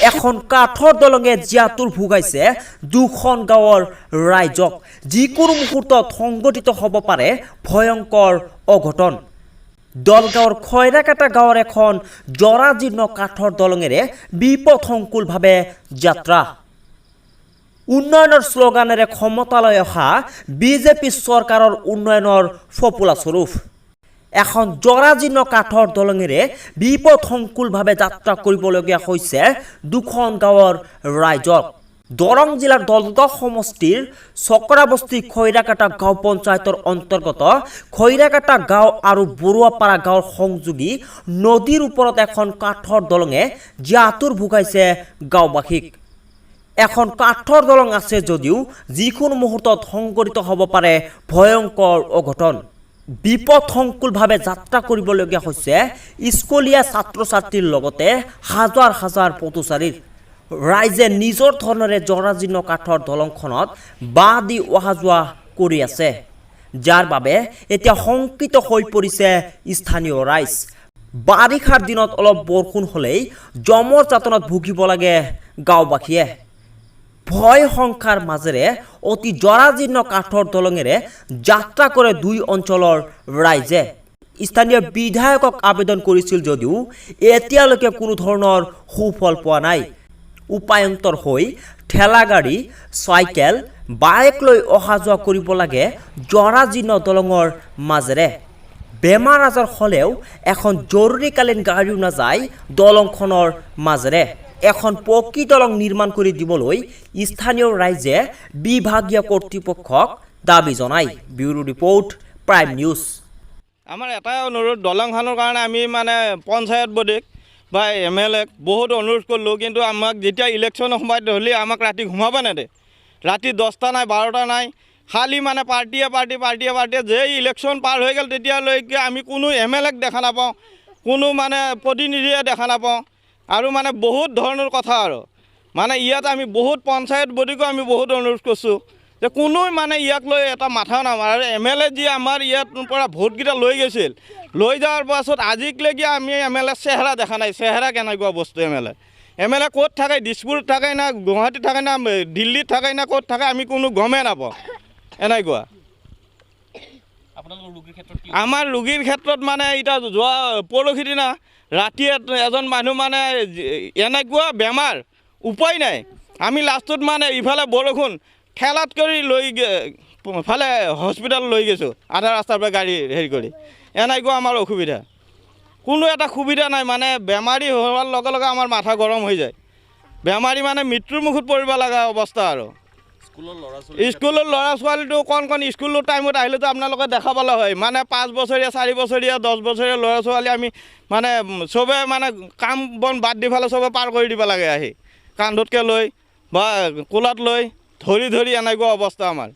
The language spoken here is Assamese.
এখন কাঠৰ দলঙে জিয়াতুৰ ভুগাইছে দুখন গাঁৱৰ ৰাইজক যিকোনো মুহূৰ্তত সংঘটিত হ'ব পাৰে ভয়ংকৰ অঘটন দলগাঁৱৰ খৈৰাকাটা গাঁৱৰ এখন জৰাজীৰ্ণ কাঠৰ দলঙেৰে বিপথংকুলভাৱে যাত্ৰা উন্নয়নৰ শ্লোগানেৰে ক্ষমতালৈ অহা বিজেপি চৰকাৰৰ উন্নয়নৰ ফপোলা স্বৰূপ এখন জৰাজীৰ্ণ কাঠৰ দলঙেৰে বিপথংকুলভাৱে যাত্ৰা কৰিবলগীয়া হৈছে দুখন গাঁৱৰ ৰাইজক দৰং জিলাৰ দলগাঁও সমষ্টিৰ চক্ৰাবস্তি খৈৰাকাটা গাঁও পঞ্চায়তৰ অন্তৰ্গত খৈৰাকাটা গাঁও আৰু বৰুৱাপাৰা গাঁৱৰ সংযোগী নদীৰ ওপৰত এখন কাঠৰ দলঙে জিয়াতুৰ ভুগাইছে গাঁওবাসীক এখন কাঠৰ দলং আছে যদিও যিকোনো মুহূৰ্তত সংঘটিত হ'ব পাৰে ভয়ংকৰ অঘটন বিপথংকুলভাৱে যাত্ৰা কৰিবলগীয়া হৈছে স্কুলীয়া ছাত্ৰ ছাত্ৰীৰ লগতে হাজাৰ হাজাৰ পথচাৰীৰ ৰাইজে নিজৰ ধৰণেৰে জৰাজীৰ্ণ কাঠৰ দলংখনত বাঁহ দি অহা যোৱা কৰি আছে যাৰ বাবে এতিয়া শংকিত হৈ পৰিছে স্থানীয় ৰাইজ বাৰিষাৰ দিনত অলপ বৰষুণ হ'লেই জমৰ যাতনাত ভুগিব লাগে গাঁওবাসীয়ে ভয় সংখ্যাৰ মাজেৰে অতি জৰাজীৰ্ণ কাঠৰ দলঙেৰে যাত্ৰা কৰে দুই অঞ্চলৰ ৰাইজে স্থানীয় বিধায়কক আবেদন কৰিছিল যদিও এতিয়ালৈকে কোনো ধৰণৰ সুফল পোৱা নাই উপায়ন্তৰ হৈ ঠেলাগাড়ী চাইকেল বাইক লৈ অহা যোৱা কৰিব লাগে জৰাজীৰ্ণ দলঙৰ মাজেৰে বেমাৰ আজাৰ হ'লেও এখন জৰুৰীকালীন গাড়ীও নাযায় দলংখনৰ মাজেৰে এখন পকী দলং নিৰ্মাণ কৰি দিবলৈ স্থানীয় ৰাইজে বিভাগীয় কৰ্তৃপক্ষক দাবী জনায় ব্যুৰো ৰিপৰ্ট প্ৰাইম নিউজ আমাৰ এটাই অনুৰোধ দলংখনৰ কাৰণে আমি মানে পঞ্চায়ত বডিক বা MLAক বহুত অনুৰোধ কৰিলোঁ কিন্তু আমাক যেতিয়া ইলেকশ্যনৰ সময়ত হ'লে আমাক ৰাতি ঘুমাব নেদে ৰাতি 10টা নাই 12টা নাই খালি মানে পাৰ্টিয়ে যে ইলেকশ্যন পাৰ হৈ গ'ল তেতিয়ালৈকে আমি কোনো MLAক দেখা নাপাওঁ কোনো মানে প্ৰতিনিধিয়ে দেখা নাপাওঁ আৰু মানে বহুত ধৰণৰ কথা আৰু মানে ইয়াত আমি বহুত পঞ্চায়ত বডিকো আমি বহুত অনুৰোধ কৰিছোঁ যে কোনো মানে ইয়াক লৈ এটা মাথা নামাৰে আৰু MLA যি আমাৰ ইয়াত পৰা ভোটকেইটা লৈ গৈছিল লৈ যাওয়াৰ পাছত আজিলৈকে আমি MLA চেহেৰা দেখা নাই চেহেৰা কেনেকুৱা বস্তু MLA ক'ত থাকে দিছপুৰত থাকে না গুৱাহাটীত থাকে না দিল্লীত থাকে না ক'ত থাকে আমি কোনো গমেই নাপাওঁ এনেকুৱা আমাৰ ৰোগীৰ ক্ষেত্ৰত মানে এতিয়া যোৱা পৰহি দিনা ৰাতি এজন মানুহ মানে এনেকুৱা বেমাৰ উপায় নাই আমি লাষ্টত মানে ইফালে বৰষুণ ঠেলাত কৰি লৈ ফালে হস্পিটেল লৈ গৈছোঁ আধা ৰাস্তাৰ পৰা গাড়ী হেৰি কৰি এনেকুৱা আমাৰ অসুবিধা কোনো এটা সুবিধা নাই মানে বেমাৰী হোৱাৰ লগে লগে আমাৰ মাথা গৰম হৈ যায় বেমাৰী মানে মৃত্যুৰ মুখত পৰিব লগা অৱস্থা আৰু স্কুলৰ ল'ৰা ছোৱালীটো কণ স্কুলৰ টাইমত আহিলেতো আপোনালোকে দেখা পালে হয় মানে 5 বছৰীয়া 4 বছৰীয়া 10 বছৰীয়া ল'ৰা ছোৱালী আমি মানে চবে মানে কাম বন বাদ দি ফালে চবে পাৰ কৰি দিব লাগে আহি কান্ধতকৈ লৈ বা কোলাত লৈ ধৰি এনেকুৱা অৱস্থা আমাৰ